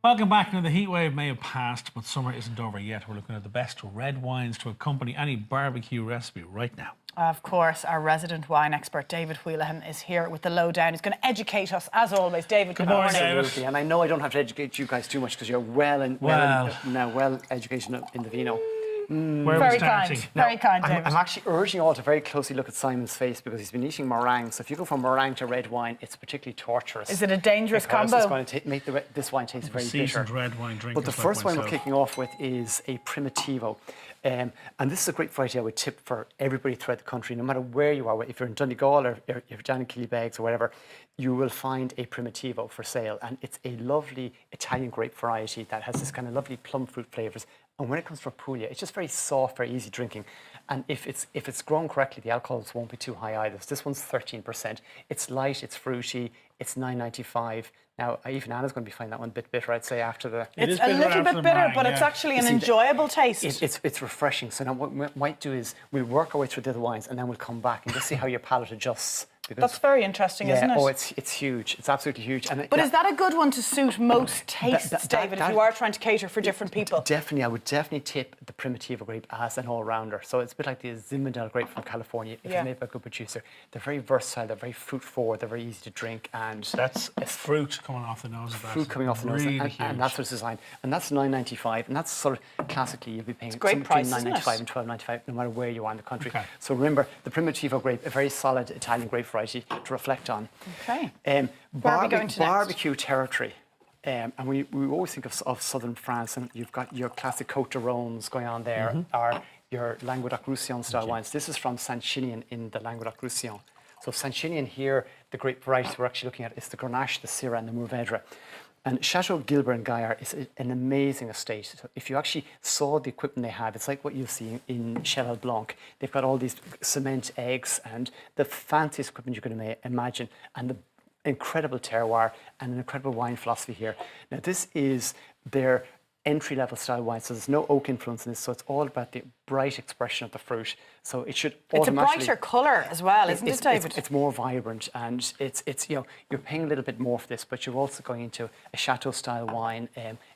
Welcome back. Now, the heat wave may have passed, but summer isn't over yet. We're looking at the best red wines to accompany any barbecue recipe right now. Of course, our resident wine expert, David Wheelahan, is here with the lowdown. He's going to educate us, as always. David, good morning. Absolutely, and I know I don't have to educate you guys too much because you're well educated in the vino. Very kind, David. I'm actually urging you all to very closely look at Simon's face because he's been eating meringue. So if you go from meringue to red wine, it's particularly torturous. Is it a dangerous combo? It's going to make this wine taste very bitter. Seasoned red wine drinker. But the first wine we're kicking off with is a Primitivo. And this is a great variety I would tip for everybody throughout the country, no matter where you are. If you're in Donegal or if you're down in Killybegs or whatever, you will find a Primitivo for sale. And it's a lovely Italian grape variety that has this kind of lovely plum fruit flavours. And when it comes from Puglia, it's just very soft, very easy drinking. And if it's grown correctly, the alcohols won't be too high either. So this one's 13%. It's light, it's fruity, it's $9.95. Now, even Anna's going to be finding that one a bit bitter, I'd say, after the... It's a little bit bitter, but it's actually an enjoyable taste. It's refreshing. So now what we might do is we'll work our way through the other wines and then we'll come back and just see how your palate adjusts. That's very interesting, isn't it? Oh, it's huge. It's absolutely huge. But is that a good one to suit most tastes, David, if you are trying to cater for different people? Definitely. I would definitely tip the Primitivo grape as an all-rounder. So it's a bit like the Zinfandel grape from California. If it's made by a good producer, they're very versatile, they're very fruit-forward, they're very easy to drink. And that's fruit coming off the nose of that. Fruit coming off the nose. Really and that's what it's designed. And that's $9.95. And that's sort of classically, you'll be paying between $9.95 and $12.95 no matter where you are in the country. Okay. So remember, the Primitivo grape, a very solid Italian grape variety to reflect on. Okay. Where are we going to barbecue territory. And we always think of southern France, and you've got your classic Côte d'Arones going on there, or your Languedoc-Roussillon style wines. This is from Saint-Chinian in the Languedoc-Roussillon. So Saint-Chinian here, the grape varieties we're actually looking at is the Grenache, the Syrah and the Mourvèdre. And Chateau Gilbert and Gaillard is an amazing estate. So if you actually saw the equipment they have, it's like what you'll see in Cheval Blanc. They've got all these cement eggs and the fanciest equipment you can imagine, and the incredible terroir and an incredible wine philosophy here. Now, this is their entry-level style wine, so there's no oak influence in this, so it's all about the bright expression of the fruit. So it should automatically... It's a brighter colour as well, isn't it, David? It's more vibrant, and it's you're paying a little bit more for this, but you're also going into a chateau-style wine,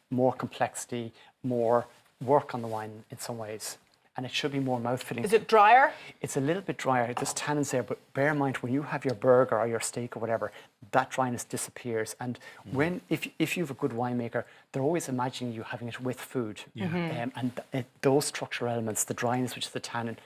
more complexity, more work on the wine in some ways. And it should be more mouthfilling. Is it drier? It's a little bit drier. There's tannins there, but bear in mind when you have your burger or your steak or whatever, that dryness disappears. And if you have a good winemaker, they're always imagining you having it with food. Yeah. Those structural elements, the dryness, which is the tannin,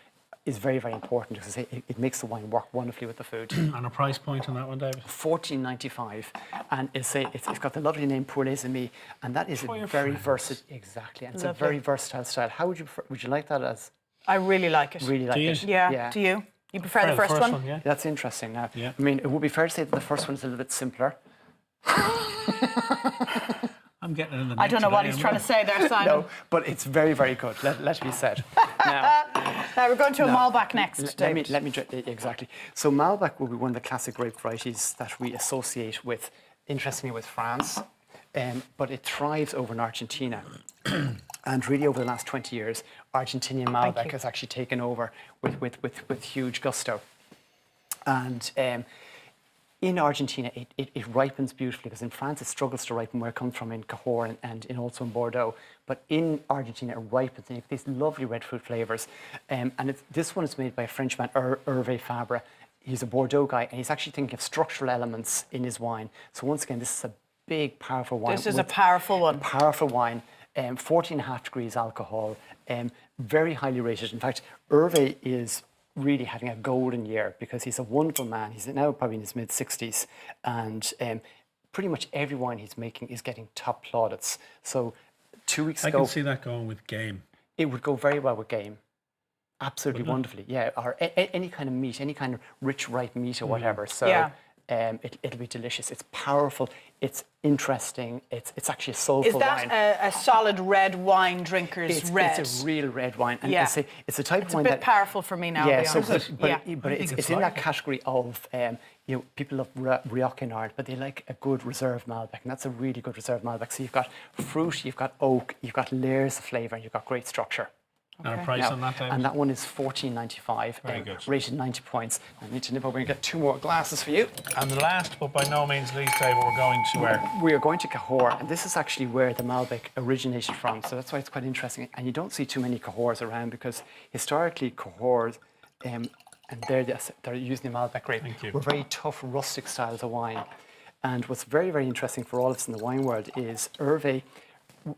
is very, very important because it makes the wine work wonderfully with the food. And a price point on that one, David? $14.95, and it's got the lovely name Pour les Amis, and that is a very versatile. Exactly, and it's a very versatile style. How would you prefer? Would you like that as? I really like it. Really like it. Yeah. Do you? You prefer the first one? Yeah. That's interesting. Now, I mean, it would be fair to say that the first one is a little bit simpler. I'm getting it in the I don't know what he's trying to say there, Simon. No, but it's very, very good. Let me say. Now we're going to a Malbec next, David. Let me exactly. So Malbec will be one of the classic grape varieties that we associate with, interestingly, with France, but it thrives over in Argentina. And really, over the last 20 years, Argentinian Malbec has actually taken over with huge gusto. And in Argentina, it ripens beautifully because in France it struggles to ripen where it comes from in Cahors and also in Bordeaux. But in Argentina it ripens and you get these lovely red fruit flavours. And this one is made by a Frenchman, Hervé Fabre. He's a Bordeaux guy and he's actually thinking of structural elements in his wine. So once again, this is a big, powerful wine. This is a powerful one. Powerful wine. 14.5 degrees alcohol. Very highly rated. In fact, Hervé is really having a golden year because he's a wonderful man. He's now probably in his mid-60s, and pretty much every wine he's making is getting top plaudits. So 2 weeks ago... I can see that going with game. It would go very well with game. Absolutely wonderfully, yeah. Or any kind of meat, any kind of rich, ripe meat or whatever. So it'll be delicious. It's powerful. It's interesting. It's actually a soulful wine. Is that a solid red wine drinker's red? It's a real red wine. And it's a type of wine It's a bit powerful for me now, to be honest. But it's in that category of, people love Rioch in Ireland, but they like a good reserve Malbec, and that's a really good reserve Malbec. So you've got fruit, you've got oak, you've got layers of flavour, and you've got great structure. And a price Now, on that, David? and that one is $14.95. Very good. Rated 90 points. I need to nip over and get 2 more glasses for you. And the last, but by no means least, David, we're going to where? We are going to Cahors, and this is actually where the Malbec originated from. So that's why it's quite interesting. And you don't see too many Cahors around because historically Cahors, and they're using the Malbec grape, were very tough, rustic styles of wine. And what's very, very interesting for all of us in the wine world is Hervé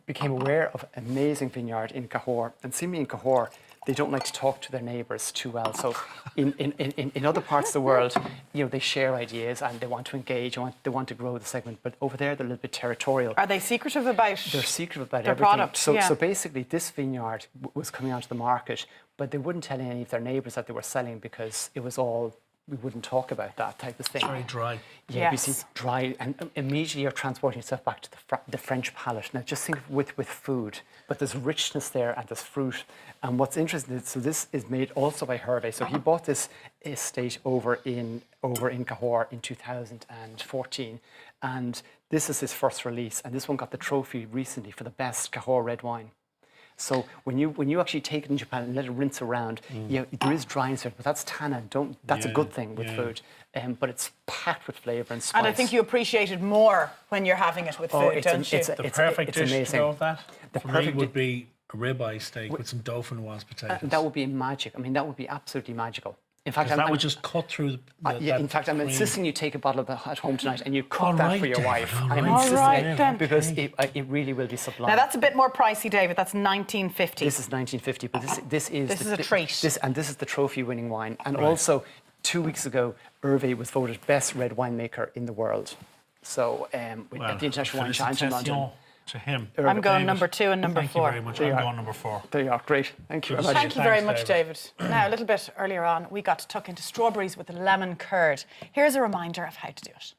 became aware of an amazing vineyard in Cahors. And seemingly in Cahors, they don't like to talk to their neighbours too well. So in other parts of the world, they share ideas and they want to engage, they want to grow the segment. But over there, they're a little bit territorial. Are they secretive about They're secretive about their everything. product? So basically, this vineyard was coming onto the market, but they wouldn't tell any of their neighbours that they were selling because it was all, we wouldn't talk about that type of thing. It's very dry. Yeah, Yes. you see, dry, and immediately you're transporting yourself back to the French palate. Now, just think of with food, but there's richness there and there's fruit. And what's interesting is, so this is made also by Hervé. So he bought this estate over in Cahors in 2014, and this is his first release. And this one got the trophy recently for the best Cahors red wine. So when you actually take it in Japan and let it rinse around, there is dryness there, but that's tannin. That's a good thing with food. But it's packed with flavour and spice. And I think you appreciate it more when you're having it with food, don't you? The perfect dish amazing. to go with that The for me perfect would be a ribeye steak with some dauphinoise potatoes. that would be magic. I mean, that would be absolutely magical. In fact, that would just cut through in fact, I'm insisting you take a bottle of that at home tonight and you cook that for your David, wife. all I'm right. insisting All right, then. because it really will be sublime. Now that's a bit more pricey, David. That's $19.50. This is 1950, but this is a treat. This is the trophy-winning wine, and also 2 weeks ago, Hervé was voted best red winemaker in the world. So at the International Wine Challenge in London. To him. I'm going number 2 and number Thank 4. you very much. I'm going number 4. There you are. Great. Thank you very much. Thank you very Thanks, much, David. Now, a little bit earlier on, we got to tuck into strawberries with lemon curd. Here's a reminder of how to do it.